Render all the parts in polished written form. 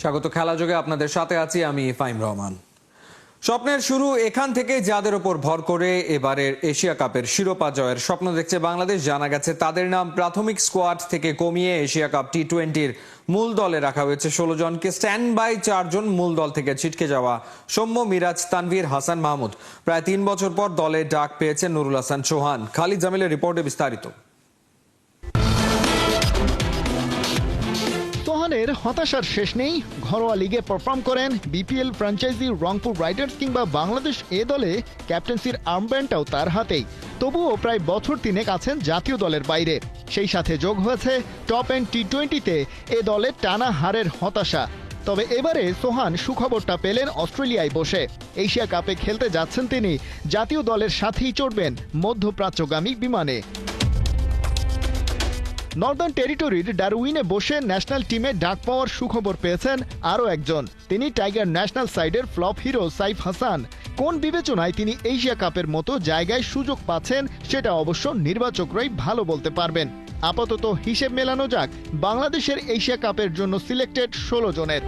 স্বাগত খেলাযোগে আপনাদের সাথে আছি আমি ফাইম রহমান। স্বপ্নের শুরু এখান থেকে, যাদের উপর ভর করে এবারের এশিয়া কাপের শিরোপা জয়ের স্বপ্ন দেখছে বাংলাদেশ। জানা গেছে তাদের নাম প্রাথমিক স্কোয়াড থেকে কমিয়ে এশিয়া কাপ টি-20-র মূল দলে রাখা হয়েছে 16 জনকে। স্ট্যান্ড বাই 4 জন মূল দল থেকে ছিটকে যাওয়া সৌম্য, মিরাজ, তানভীর, হাসান মাহমুদ। প্রায় 3 বছর পর দলে ডাক পেয়েছেন নুরুল হাসান চৌহান। খালিদ জামিলের রিপোর্টে বিস্তারিত। সোহানের হতাশার শেষ নেই। ঘরোয়া লিগে পারফর্ম করেন বিপিএল ফ্র্যাঞ্চাইজি রংপুর রাইডার্স কিংবা বাংলাদেশ এ দলে ক্যাপ্টেন্সির আর্মব্যান্ডটাও তার হাতেই। তবুও প্রায় বছর 3 আছেন জাতীয় দলের বাইরে। সেই সাথে যোগ হয়েছে টপ এন্ড টি-20-তে এ দলে টানা হারের হতাশা। তবে এবারে সোহান সুখবরটা পেলেন অস্ট্রেলিয়ায় বসে। এশিয়া কাপে খেলতে যাচ্ছেন তিনি, জাতীয় দলের সাথেই চড়বেন মধ্যপ্রাচ্যগামী বিমানে। নর্দার্ন টেরিটরির ডারউইনে বসে ন্যাশনাল টিমে ডাক পাওয়ার সুখবর পেয়েছেন আরও একজন। তিনি টাইগার ন্যাশনাল সাইডের ফ্লপ হিরো সাইফ হাসান। কোন বিবেচনায় তিনি এশিয়া কাপের মতো জায়গায় সুযোগ পাচ্ছেন সেটা অবশ্য নির্বাচকরাই ভালো বলতে পারবেন। আপাতত হিসেব মেলানো যাক বাংলাদেশের এশিয়া কাপের জন্য সিলেক্টেড 16 জনের।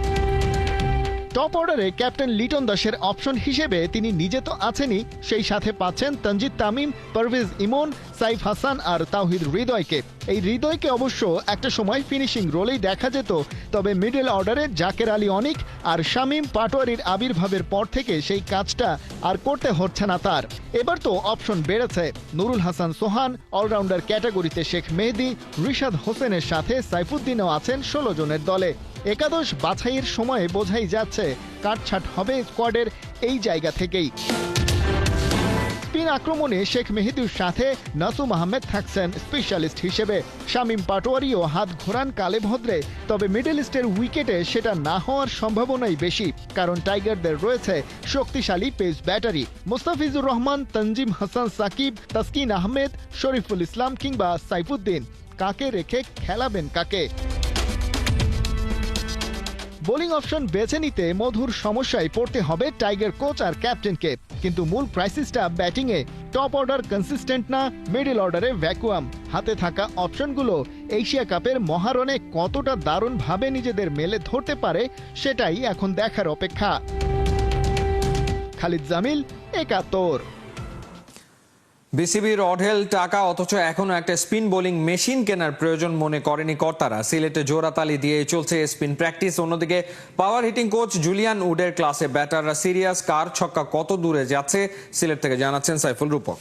টপ অর্ডারে ক্যাপ্টেন লিটন দাসের অপশন হিসেবে তিনি নিজে তো আছেনই, সেই সাথে পাচ্ছেন তানজিদ তামিম, পারভেজ ইমন, সাইফ হাসান আর তাওহিদ হৃদয়কে। এই হৃদয়কে অবশ্য একটা সময় ফিনিশিং রোলেই দেখা যেত, তবে মিডল অর্ডারে জাকের আলী অনিক আর শামীম পাটোয়ারির আবির্ভাবের পর থেকে সেই কাজটা আর করতে হচ্ছে না তার। এবার তো অপশন বেড়েছে। নুরুল হাসান সোহান, অলরাউন্ডার ক্যাটাগরিতে শেখ মেহেদী, রিশাদ হোসেনের সাথে সাইফুদ্দিনও আছেন 16 জনের দলে। একাদশ বাছাইয়ের সময়ে বোঝাই যাচ্ছে কাটছাট হবে স্কোয়াডের এই জায়গা থেকেই। স্পিন আক্রমণে শেখ মেহেদীর সাথে নাসুম আহমেদ থাকছেন স্পেশালিস্ট হিসেবে। শামীম পাটোয়ারিও হাত ঘোরান কালে ভদ্রে, তবে মিডল ইস্টের উইকেটে সেটা না হওয়ার সম্ভাবনাই বেশি, কারণ টাইগারদের রয়েছে শক্তিশালী পেস ব্যাটারি। মুস্তাফিজুর রহমান, তনজিম হাসান সাকিব, তাসকিন আহমেদ, শরীফুল ইসলাম কিংবা সাইফুদ্দিন। কাকে রেখে খেলাবেন কাকে? বোলিং অপশন বেছে নিতে মধুর সমস্যায় পড়তে হবে টাইগার কোচ আর ক্যাপ্টেনকে। কিন্তু মূল ক্রাইসিসটা ব্যাটিংয়ে। টপ অর্ডার কনসিস্টেন্ট না, মিডল অর্ডারে ভ্যাকুয়াম। হাতে থাকা অপশনগুলো এশিয়া কাপের মহারণে কতটা দারুণভাবে নিজেদের মেলে ধরতে পারে সেটাই এখন দেখার অপেক্ষা। খালিদ জামিল, 71। বিসিবির অঢেল টাকা, অথচ এখনো একটা স্পিন বোলিং মেশিন কেনার প্রয়োজন মনে করেনি কর্তারা। সিলেটে জোড়াতালি দিয়ে চলছে স্পিন প্র্যাকটিস। অন্যদিকে পাওয়ার হিটিং কোচ জুলিয়ান উডের ক্লাসে ব্যাটাররা সিরিয়াস। কার ছক্কা কত দূরে যাচ্ছে সিলেট থেকে জানাচ্ছেন সাইফুল রূপক।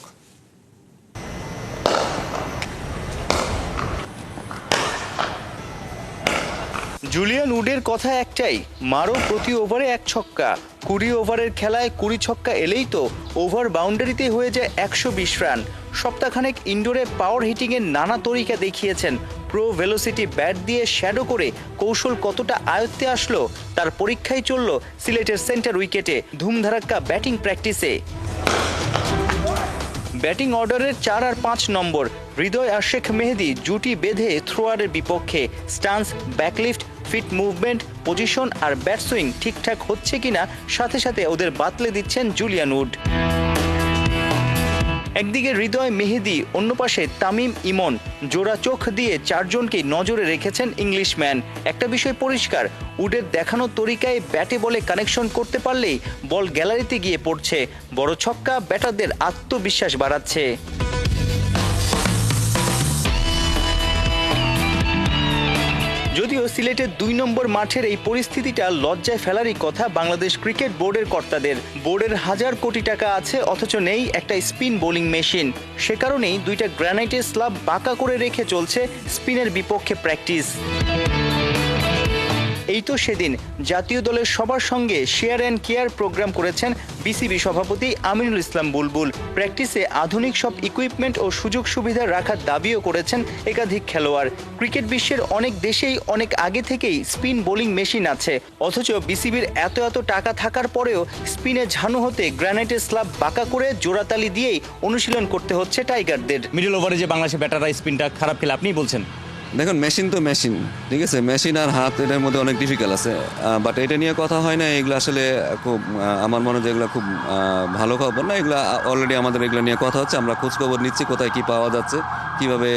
জুলিয়ান উডের কথা একটাই, মারো প্রতি ওভারে 1 ছক্কা। 20 ওভারের খেলায় 20 ছক্কা এলেই তো ওভার বাউন্ডারিতে হয়ে যায় 120 রান। সপ্তাহখানেক ইনডোরে পাওয়ার হিটিংয়ের নানা তরিকা দেখিয়েছেন। প্রো ভেলোসিটি ব্যাট দিয়ে শ্যাডো করে কৌশল কতটা আয়ত্তে আসলো তার পরীক্ষাই চলল সিলেটের সেন্টার উইকেটে ধুমধারাক্কা ব্যাটিং প্র্যাকটিসে। ব্যাটিং অর্ডারের 4 আর 5 নম্বর হৃদয় আর শেখ মেহেদী জুটি বেঁধে থ্রোয়ারের বিপক্ষে। Stance, backlift, feet movement, position আর ব্যাট সুইং ঠিকঠাক হচ্ছে কিনা সাথে সাথে ওদের বাতলে দিচ্ছেন জুলিয়ান উড। একদিকে হৃদয়, মেহেদী, অন্য পাশে তামিম, ইমন। জোড়া চোখ দিয়ে 4 জনকেই নজরে রেখেছেন ইংলিশম্যান। একটা বিষয় পরিষ্কার, উডের দেখানো তরিকায় ব্যাটে বলে কানেকশন করতে পারলেই বল গ্যালারিতে গিয়ে পড়ছে। বড় ছক্কা ব্যাটারদের আত্মবিশ্বাস বাড়াচ্ছে। যদিও সিলেটের 2 নম্বর মাঠের এই পরিস্থিতিটা লজ্জায় ফেলারই কথা বাংলাদেশ ক্রিকেট বোর্ডের কর্তাদের। বোর্ডের 1000 কোটি টাকা আছে, অথচ নেই একটা স্পিন বোলিং মেশিন। সে কারণেই 2টা গ্রানাইটের স্ল্যাব বাঁকা করে রেখে চলছে স্পিনের বিপক্ষে প্র্যাকটিস। এই তো সেদিন জাতীয় দলের সবার সঙ্গে শেয়ার অ্যান্ড কেয়ার প্রোগ্রাম করেছেন বিসিবি সভাপতি আমিনুল ইসলাম বুলবুল। প্র্যাকটিসে আধুনিক সব ইকুইপমেন্ট ও সুযোগ সুবিধা রাখার দাবিও করেছেন একাধিক খেলোয়াড়। ক্রিকেট বিশ্বের অনেক দেশেই অনেক আগে থেকেই স্পিন বোলিং মেশিন আছে, অথচ বিসিবির এত টাকা থাকার পরেও স্পিনে ঝানু হতে গ্রানাইটের স্ল্যাব বাঁকা করে জোড়াতালি দিয়েই অনুশীলন করতে হচ্ছে টাইগারদের। মিডল ওভারে যে বাংলাদেশের ব্যাটাররা স্পিনটা খারাপ খেলে আপনিই বলছেন। দেখুন, মেশিন তো মেশিন, ঠিক আছে, মেশিন আর হাত এটার মধ্যে অনেক ডিফিকাল্ট আছে। বাট এটা নিয়ে কথা হয় না, এগুলো আসলে খুব আমার মনে হয় এগুলো খুব ভালো খবর না। এগুলো অলরেডি আমাদের এগুলো নিয়ে কথা হচ্ছে, আমরা খোঁজখবর নিচ্ছি কোথায় কি পাওয়া যাচ্ছে, কীভাবে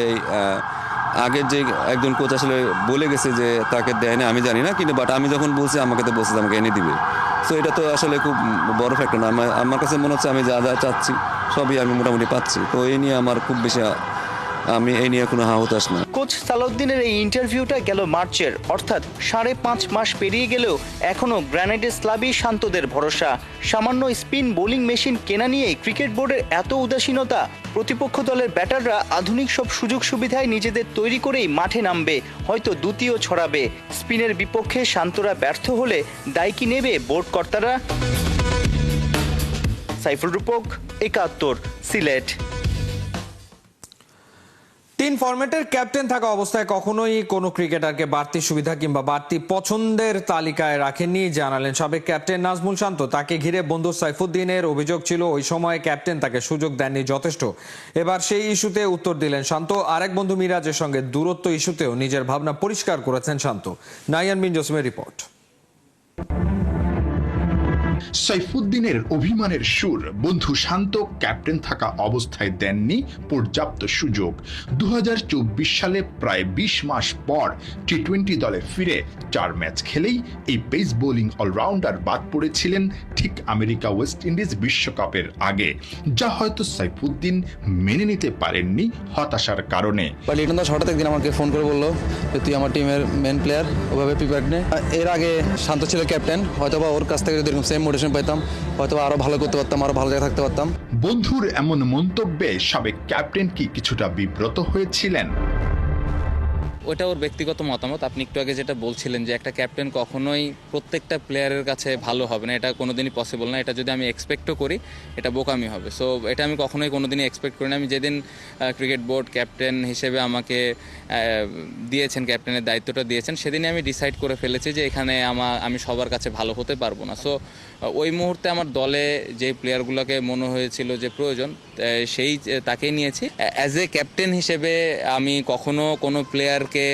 আগের যে একজন কোচ আসলে বলে গেছে যে তাকে দেয় না, আমি জানি না, কিন্তু বাট আমি যখন বলছি আমাকে তো বলছে যে আমাকে এনে দিবে। তো এটা তো আসলে খুব বড় ফ্যাক্টর না। আমার কাছে মনে হচ্ছে আমি যা যা চাচ্ছি সবই আমি মোটামুটি পাচ্ছি। তো এই নিয়ে আমার খুব বেশি, আমি এই নিয়ে কোনো হতাশ না। কোচ সালাউদ্দিনের এই ইন্টারভিউটা গেল মার্চের, অর্থাৎ 5.5 মাস পেরিয়ে গেলেও এখনো গ্রানাইটের ক্লাবই শান্তদের ভরসা। সামান্য স্পিন বোলিং মেশিন কেনা নিয়ে ক্রিকেট বোর্ডের এত উদাসীনতা? প্রতিপক্ষ দলের ব্যাটাররা আধুনিক সব সুযোগ সুবিধায় নিজেদের তৈরি করেই মাঠে নামবে, হয়তো দ্বিতীয় ছড়াবে। স্পিনের বিপক্ষে শান্তরা ব্যর্থ হলে দায় কি নেবে বোর্ড কর্তারা? সাইফুল রূপক, 71, সিলেট। 3 ফরম্যাটের ক্যাপ্টেন থাকা অবস্থায় কখনোই কোনো ক্রিকেটারকে বাড়তি সুবিধা কিংবা বাড়তি পছন্দের তালিকায় রাখেননি জানালেন সাবেক ক্যাপ্টেন নাজমুল শান্ত। তাকে ঘিরে বন্ধু সাইফুদ্দিনের অভিযোগ ছিল ওই সময় ক্যাপ্টেন তাকে সুযোগ দেননি যথেষ্ট। এবার সেই ইস্যুতে উত্তর দিলেন শান্ত। আরেক বন্ধু মিরাজের সঙ্গে দূরত্ব ইস্যুতেও নিজের ভাবনা পরিষ্কার করেছেন শান্ত। নাইয়ান বিন জসিমের রিপোর্ট। সাইফুদ্দিনের অভিমানের সুর, বন্ধু শান্ত ক্যাপ্টেন থাকা অবস্থায় দেননি পর্যাপ্ত সুযোগ। 2024 সালে প্রায় 20 মাস পর টি-20 দলে ফিরে 4 ম্যাচ খেলেই এই পেস বোলিং অলরাউন্ডার বাদ পড়েছিলেন ঠিক আমেরিকা ওয়েস্ট ইন্ডিজ বিশ্বকাপের আগে, যা হয়তো সাইফুদ্দিন মেনে নিতে পারেননি হতাশার কারণে। লিটন দাস হঠাৎ একদিন আমাকে ফোন করে বললো যে তুই আমার টিমের মেন প্লেয়ার, ওভাবে প্রিপেয়ার নে। এর আগে শান্ত ছিল ক্যাপ্টেন, হয়তোবা ওর কাছ থেকে যদি এরকম সেম মোটিভেশন পাইতাম হয়তোবা আরো ভালো করতে পারতাম, আরো ভালো জায়গায় থাকতে পারতাম। বন্ধুর এমন মন্তব্যে সাবেক ক্যাপ্টেন কি কিছুটা বিব্রত হয়েছিলেন? ওটা ওর ব্যক্তিগত মতামত। আপনি একটু আগে যেটা বলছিলেন যে একটা ক্যাপ্টেন কখনোই প্রত্যেকটা প্লেয়ারের কাছে ভালো হবে না, এটা কোনোদিনই পসিবল না। এটা যদি আমি এক্সপেক্টও করি এটা বোকামি হবে। সো এটা আমি কখনোই কোনোদিনই এক্সপেক্ট করি না। আমি যেদিন ক্রিকেট বোর্ড ক্যাপ্টেন হিসেবে আমাকে দিয়েছেন, ক্যাপ্টেনের দায়িত্বটা দিয়েছেন, সেদিনই আমি ডিসাইড করে ফেলেছি যে এখানে আমি সবার কাছে ভালো হতে পারবো না। সো ওই মুহূর্তে আমার দলে যে প্লেয়ারগুলোকে মনে হয়েছিল যে প্রয়োজন তাকেই নিয়েছি। অ্যাজ এ ক্যাপ্টেন হিসেবে আমি কখনো কোনো প্লেয়ারকে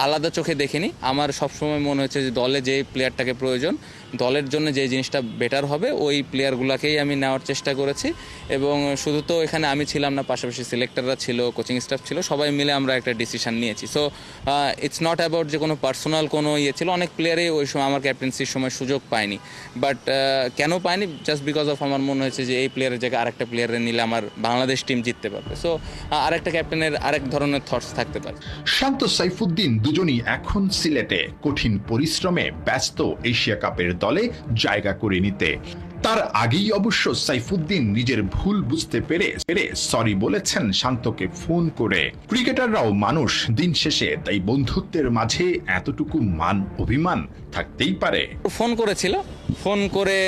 আলাদা চোখে দেখিনি। আমার সবসময় মনে হয়েছে যে দলে যে প্লেয়ারটাকে প্রয়োজন, দলের জন্য যে জিনিসটা বেটার হবে, ওই প্লেয়ারগুলোকেই আমি নেওয়ার চেষ্টা করেছি। এবং শুধু তো এখানে আমি ছিলাম না, পাশাপাশি সিলেক্টররা ছিল, কোচিং স্টাফ ছিল, সবাই মিলে আমরা একটা ডিসিশন নিয়েছি। সো ইটস নট অ্যাবাউট যে কোনো পার্সোনাল কোনো ইয়ে ছিল। অনেক প্লেয়ারই ওই সময় আমার ক্যাপ্টেন্সির সময় সুযোগ পায়নি, বাট কেন পায়নি? জাস্ট বিকজ অফ আমার মনে হয়েছে যে এই প্লেয়ারের জায়গায় আরেকটা প্লেয়ারে নিলে আমার বাংলাদেশ টিম জিততে পারবে। সো আরেকটা ক্যাপ্টেনের আরেক ধরনের থটস থাকতে পারে। শান্ত সাইফুদ্দিন দুজনই এখন সিলেটে কঠিন পরিশ্রমে ব্যস্ত এশিয়া কাপের দলে জায়গা করে নিতে। তার আগেই অবশ্য সাইফুদ্দিন নিজের ভুল বুঝতে পেরে সরি বলেছেন শান্তকে ফোন করে। ক্রিকেটাররাও মানুষ দিন শেষে, তাই বন্ধুত্বের মাঝে এতটুকু মান অভিমান থাকতেই পারে। ফোন করেছিল, ফোন করে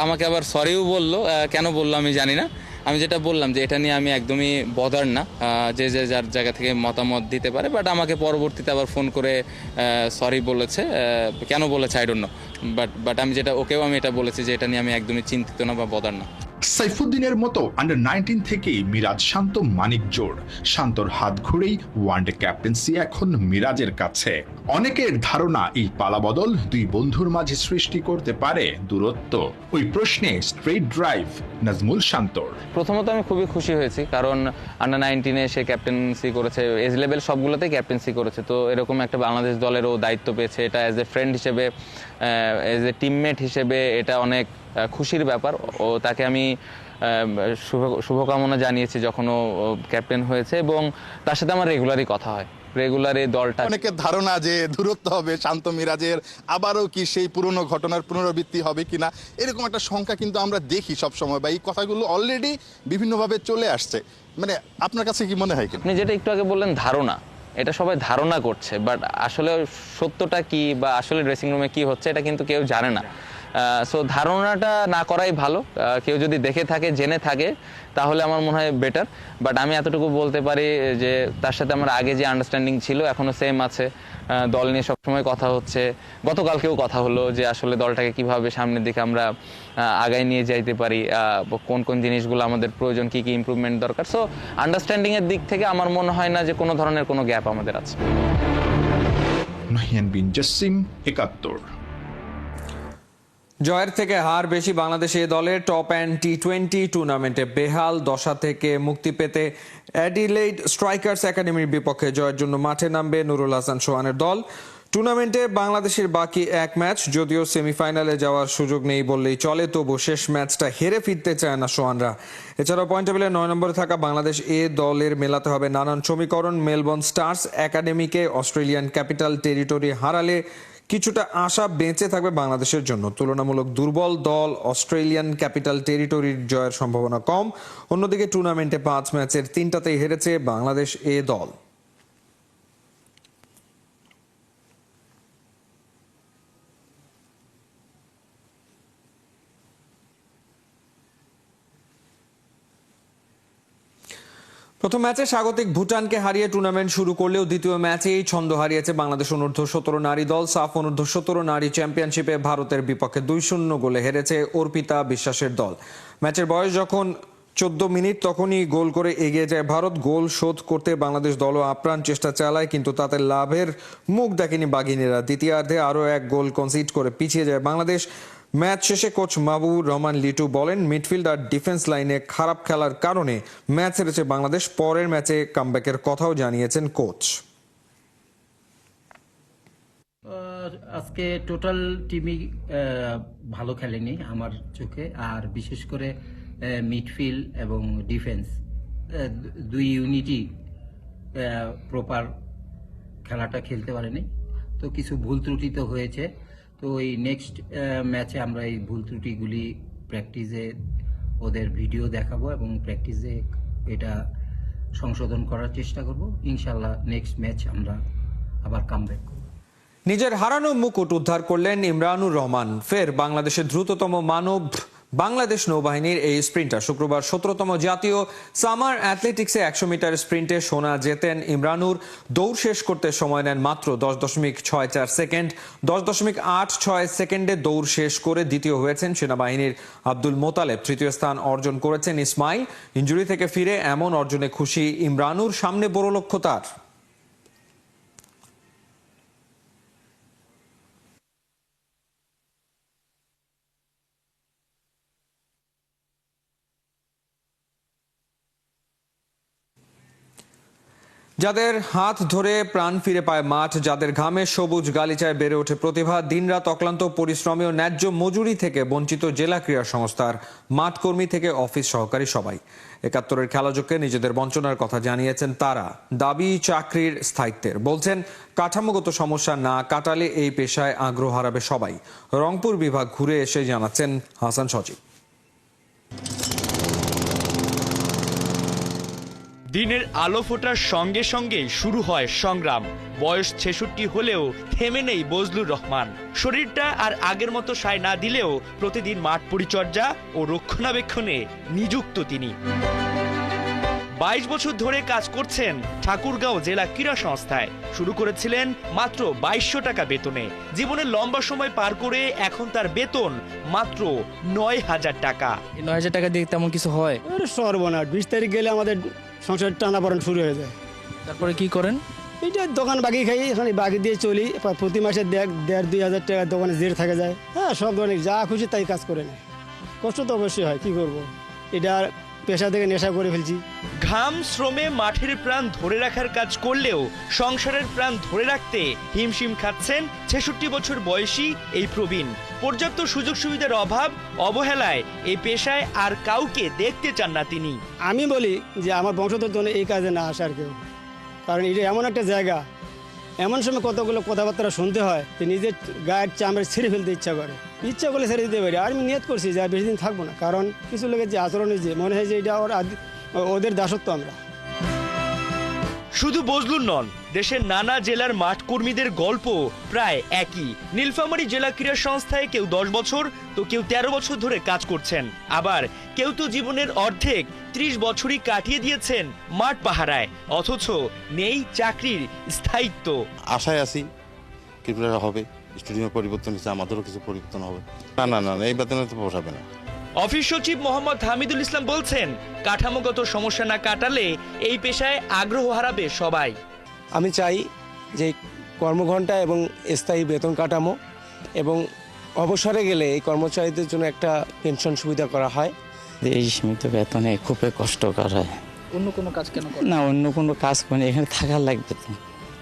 আমাকে আবার সরিও বললো। কেন বললো আমি জানি না। আমি যেটা বললাম যে এটা নিয়ে আমি একদমই বদার না, যে যার জায়গা থেকে মতামত দিতে পারে। বাট আমাকে পরবর্তীতে আবার ফোন করে সরি বলেছে। কেন বলেছে আই ডোন্ট নো, বাট আমি এটা বলেছি যে এটা নিয়ে আমি একদমই চিন্তিত না বা বদার না। সাইফুদ্দিনের মতো আন্ডার-19 থেকেই মিরাজ শান্ত মানিক জোড়। শান্তর হাত ঘুরেই ওয়ানডে ক্যাপ্টেন্সি এখন মিরাজের কাছে। অনেকের ধারণা এই পালাবদল দুই বন্ধুর মাঝে সৃষ্টি করতে পারে দূরত্ব। ওই প্রশ্নে স্ট্রেট ড্রাইভ নাজমুল শান্তর। প্রথমত আমি খুবই খুশি হয়েছি, কারণ আন্ডার-19 সে ক্যাপ্টেন্সি করেছে, এজ লেভেল সবগুলোতেই ক্যাপ্টেন্সি করেছে। তো এরকম একটা বাংলাদেশ দলেরও দায়িত্ব পেয়েছে, এটা অ্যাজ এ ফ্রেন্ড হিসেবে, অ্যাজ এ টিমমেট হিসেবে এটা অনেক খুশির ব্যাপার। ও তাকে আমি শুভকামনা জানিয়েছি যখন ও ক্যাপ্টেন হয়েছে, এবং তার সাথে আমার রেগুলারই কথা হয়, রেগুলারই দলটা। অনেকের ধারণা যে দূরত্ব হবে শান্ত মিরাজের, আবারও কি সেই পুরনো ঘটনার পুনরাবৃত্তি হবে কিনা, এরকম একটা শঙ্কা কিন্তু আমরা দেখি সব সময়, বা এই কথাগুলো অলরেডি বিভিন্নভাবে চলে আসছে। মানে আপনার কাছে কি মনে হয়? আপনি যেটা একটু আগে বললেন ধারণা, এটা সবাই ধারণা করছে, বাট আসলে সত্যটা কি বা আসলে ড্রেসিং রুমে কি হচ্ছে এটা কিন্তু কেউ জানে না। সো ধারণাটা না করাই ভালো। কেউ যদি দেখে থাকে, জেনে থাকে, তাহলে আমার মনে হয় বেটার। বাট আমি এতটুকু বলতে পারি যে তার সাথে আমার আগে যে আন্ডারস্ট্যান্ডিং ছিল এখনো সেম আছে। দল নিয়ে সবসময় কথা হচ্ছে, গতকালকেও কথা হলো যে আসলে দলটাকে কিভাবে সামনের দিকে আমরা আগায় নিয়ে যাইতে পারি, কোন কোন জিনিসগুলো আমাদের প্রয়োজন, কি কি ইমপ্রুভমেন্ট দরকার। সো আন্ডারস্ট্যান্ডিং এর দিক থেকে আমার মনে হয় না যে কোনো ধরনের কোনো গ্যাপ আমাদের আছে। নাহিয়ান বিন জসিম, 71। জয়ের থেকে হার বেশি বাংলাদেশ এ দলের। টপ অ্যান্ড টি20 টুর্নামেন্টে বেহাল দশা থেকে মুক্তি পেতে অ্যাডিলেইড স্ট্রাইকার্স একাডেমির বিপক্ষে জয়ের জন্য মাঠে নামবে নুরুল হাসান সোহানের দল। টুর্নামেন্টে বাংলাদেশের বাকি এক ম্যাচ, যদিও সেমিফাইনালে যাওয়ার সুযোগ নেই বললেই চলে, তবু শেষ ম্যাচটা হেরে ফিরতে চায় না সোহানরা। এছাড়াও পয়েন্ট টেবিলে 9 নম্বরে থাকা বাংলাদেশ এ দলের মেলাতে হবে নানান সমীকরণ। মেলবোর্ন স্টার্স একাডেমিকে অস্ট্রেলিয়ান ক্যাপিটাল টেরিটরি হারালে কিছুটা আশা বেঁচে থাকবে বাংলাদেশের জন্য। তুলনামূলক দুর্বল দল অস্ট্রেলিয়ান ক্যাপিটাল টেরিটরির জয়ের সম্ভাবনা কম। অন্যদিকে টুর্নামেন্টে 5 ম্যাচের 3টাতেই হেরেছে বাংলাদেশ এ দল। প্রথম ম্যাচে স্বাগতিক ভুটানকে হারিয়ে টুর্নামেন্ট শুরু করলেও দ্বিতীয় ম্যাচেই ছন্দ হারিয়েছে বাংলাদেশ অনূর্ধ্ব-17 নারী দল। সাফ অনূর্ধ্ব-17 নারী চ্যাম্পিয়নশিপে ভারতের বিপক্ষে 2-0 গোলে হেরেছে অর্পিতা বিশ্বাসের দল। ম্যাচের বয়স যখন 14 মিনিট তখনই গোল করে এগিয়ে যায় ভারত। গোল শোধ করতে বাংলাদেশ দলও আপ্রাণ চেষ্টা চালায়, কিন্তু তাতে লাভের মুখ দেখেনি বাঘিনীরা। দ্বিতীয়ার্ধে আরও এক গোল কনসিড করে পিছিয়ে যায় বাংলাদেশ। ম্যাচ শেষে কোচ মাহবুবুর রহমান লিটু বলেন, মিডফিল্ড আর ডিফেন্স লাইনে খারাপ খেলার কারণে ম্যাচ হেরেছে বাংলাদেশ। পরের ম্যাচে কামব্যাকের কথাও জানিয়েছেন কোচ। আজকে টোটাল টিমই ভালো খেলেনি আমার চোখে, আর বিশেষ করে মিডফিল্ড এবং ডিফেন্স দুই ইউনিটই প্রপার খেলাটা খেলতে পারেনি। তো কিছু ভুল ত্রুটি তো হয়েছে। তো এই নেক্সট ম্যাচে আমরা এই ভুল ত্রুটিগুলি প্র্যাকটিসে ওদের ভিডিও দেখাবো এবং প্র্যাকটিসে এটা সংশোধন করার চেষ্টা করব। ইনশাল্লাহ নেক্সট ম্যাচ আমরা আবার কামব্যাক করব। নিজের হারানো মুকুট উদ্ধার করলেন ইমরানুর রহমান। ফের বাংলাদেশের দ্রুততম মানব বাংলাদেশ নৌবাহিনীর এই স্প্রিন্টার। শুক্রবার 17তম জাতীয় সামার অ্যাথলেটিক্সে 100 মিটার স্প্রিন্টে সোনা জেতেন ইমরানুর। দৌড় শেষ করতে সময় নেন মাত্র 10.64 সেকেন্ড। 10.86 সেকেন্ডে দৌড় শেষ করে দ্বিতীয় হয়েছেন সেনাবাহিনীর আব্দুল মোতালেব। তৃতীয় স্থান অর্জন করেছেন ইসমাইল। ইনজুরি থেকে ফিরে এমন অর্জনে খুশি ইমরানুর। সামনে বড় লক্ষ্য তার। যাদের হাত ধরে প্রাণ ফিরে পায় মাঠ, যাদের ঘামে সবুজ গালিচায় বেড়ে ওঠে প্রতিভা, দিনরাত অক্লান্ত পরিশ্রমে ও ন্যায্য মজুরি থেকে বঞ্চিত জেলা ক্রীড়া সংস্থার মাঠকর্মী থেকে অফিস সহকারী সবাই 71-এর খেলাযোগকে নিজেদের বঞ্চনার কথা জানিয়েছেন তারা। দাবি চাকরির স্থায়িত্বের। বলছেন, কাঠামোগত সমস্যা না কাটালে এই পেশায় আগ্রহ হারাবে সবাই। রংপুর বিভাগ ঘুরে এসে জানাচ্ছেন হাসান সজীব। দিনের আলো ফোটার সঙ্গে সঙ্গে শুরু হয় সংগ্রাম। বয়স 66 হলেও থেমে নেই বজলুর রহমান। শরীরটা আর আগের মতো সায় না দিলেও প্রতিদিন মাঠ পরিচর্যা ও রক্ষণাবেক্ষণে নিযুক্ত তিনি। 22 বছর ধরে কাজ করছেন ঠাকুরগাঁও জেলা ক্রীড়া সংস্থায়। শুরু করেছিলেন মাত্র 2200 টাকা বেতনে। জীবনের লম্বা সময় পার করে এখন তার বেতন মাত্র 9000 টাকা। 9000 টাকা দিয়ে তেমন কিছু হয়? সর্বনাশ। 20 তারিখ গেলে আমাদের সংসার টানাপড়েন শুরু হয়ে যায়। তারপরে কি করেন? এইটা দোকান বাকি খাই, এখানে বাকি দিয়ে চলি। প্রতি মাসে 1,500-2,000 টাকা দোকানে জের থাকে যায়। হ্যাঁ, সব ধরনের যা খুশি তাই কাজ করে নেয়। কষ্ট তো অবশ্যই হয়, কি করব। এটা পেশা থেকে নেশা করে ফেলছি। ঘাম শ্রমে মাঠের প্রাণ ধরে রাখার কাজ করলেও সংসারের প্রাণ ধরে রাখতে হিমশিম খাচ্ছেন 66 বছর বয়সী এই প্রবীণ। পর্যাপ্ত সুযোগ সুবিধার অভাব, অবহেলায় এই পেশায় আর কাউকে দেখতে চান না তিনি। আমি বলি যে আমার বংশধর জন্য এই কাজে না আসার কেউ, কারণ এটা এমন একটা জায়গা, এমন সময় কতগুলো কথাবার্তা শুনতে হয় যে নিজের গায়ের চামড়া ছিঁড়ে ফেলতে ইচ্ছা করলে ছেড়ে দিতে পারি। আর আমি নিয়ত করছি যে আর বেশি দিন থাকবো না, কারণ কিছু লোকের যে আচরণ হয়েছে মনে হয় যে এটা ওদের দাসত্ব আমরা। শুধু বজলুর নন, দেশের নানা জেলার মাঠ কর্মীদের গল্প প্রায় একই। নীলফামারী জেলা ক্রীড়া সংস্থায় কেউ 10 বছর তো কেউ 13 বছর ধরে কাজ করছেন। আবার কেউ তো জীবনের অর্ধেক 30 বছরই কাটিয়ে দিয়েছেন মাঠ পাহারায়, অথচ নেই চাকরির স্থায়িত্ব। আশায় আছি ক্রিকেটার হবে, স্টেডিয়ামের পরিবর্তন হচ্ছে, আমাদেরও কিছু পরিবর্তন হবে। না, এই বেতনে তো পোষাবে না। অফিস সচিব মোহাম্মদ হামিদুল ইসলাম বলছেন, কাঠামোগত সমস্যা না কাটালে এই পেশায় আগ্রহ হারাবে সবাই। আমি চাই যে কর্মঘণ্টা এবং স্থায়ী বেতন কাঠামো এবং অবসরে গেলে এই কর্মচারীদের জন্য একটা পেনশন সুবিধা করা হয়। এই সীমিত বেতনে খুবই কষ্টকর হয়। অন্য কোনো কাজ কেন করেন? না, অন্য কোনো কাজ করে এখানে থাকার লাগবে তো,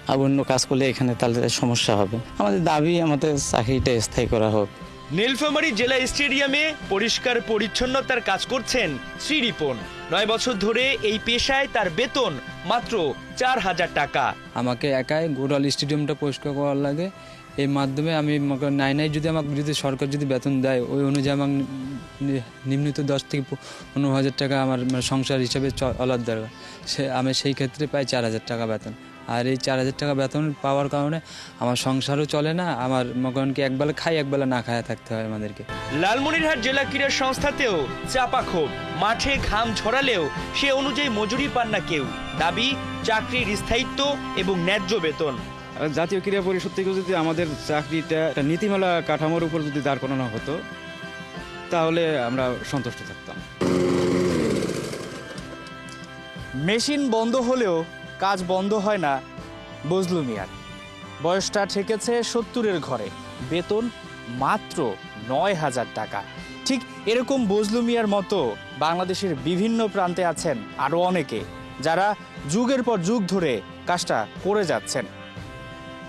আর অন্য কাজ করলে এখানে তাহলে সমস্যা হবে। আমাদের দাবি আমাদের চাকরিটা স্থায়ী করা হোক। নীলফামারী জেলা স্টেডিয়ামে পরিষ্কার পরিচ্ছন্নতার কাজ করছেন শ্রী রিপন। 9 বছর ধরে এই পেশায় তার বেতন মাত্র 4,000 টাকা। আমাকে একাই গোড়াল স্টেডিয়ামটা পরিষ্কার করার লাগে। এই মাধ্যমে আমি নাই যদি আমাকে সরকার যদি বেতন দেয়, ওই অনুযায়ী আমার নিম্নত 10 থেকে 15,000 টাকা আমার সংসার হিসাবে চলার দরকার। আমি সেই ক্ষেত্রে পাই 4,000 টাকা বেতন। আর এই 4,000 টাকা বেতন পাওয়ার কারণে আমার সংসারও চলে না, আমার মগনকে একবেলা খাই একবেলা না খায়া থাকতে হয় আমাদেরকে। লালমনিরহাট জেলা ক্রীড়া সংস্থাতেও চাপা ক্ষোভ। মাঠে ঘাম ঝরালেও সে অনুযায়ী মজুরি পান না কেউ। দাবি চাকরির স্থায়িত্ব এবং ন্যায্য বেতন। জাতীয় ক্রীড়া পরিষদ থেকে যদি আমাদের চাকরিটা একটা নীতিমালা কাঠামোর উপর যদি দাঁড় করানো হতো তাহলে আমরা সন্তুষ্ট থাকতাম। মেশিন বন্ধ হলেও কাজ বন্ধ হয় না বজলু মিয়ার। বয়সটা ঠেকেছে 70-এর ঘরে, বেতন মাত্র 9,000 টাকা। ঠিক এরকম বজলু মিয়ার মতো বাংলাদেশের বিভিন্ন প্রান্তে আছেন আরও অনেকে, যারা যুগের পর যুগ ধরে কাজটা করে যাচ্ছেন।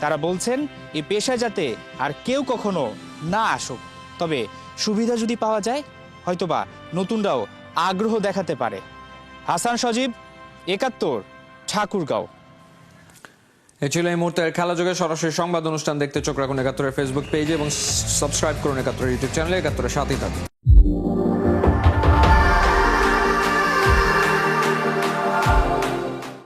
তারা বলছেন এই পেশায় যাতে আর কেউ কখনো না আসুক, তবে সুবিধা যদি পাওয়া যায় হয়তোবা নতুনরাও আগ্রহ দেখাতে পারে। হাসান সজীব, 71, ঠাকুরগাঁও। এ ছিল এই মুহূর্তের খেলা যোগে সরাসরি সংবাদ অনুষ্ঠান দেখতে চোখ রাখুন 71-এর ফেসবুক পেজে এবং সাবস্ক্রাইব করুন 71-এর ইউটিউব চ্যানেলে। 71-এর সাথেই থাকুন।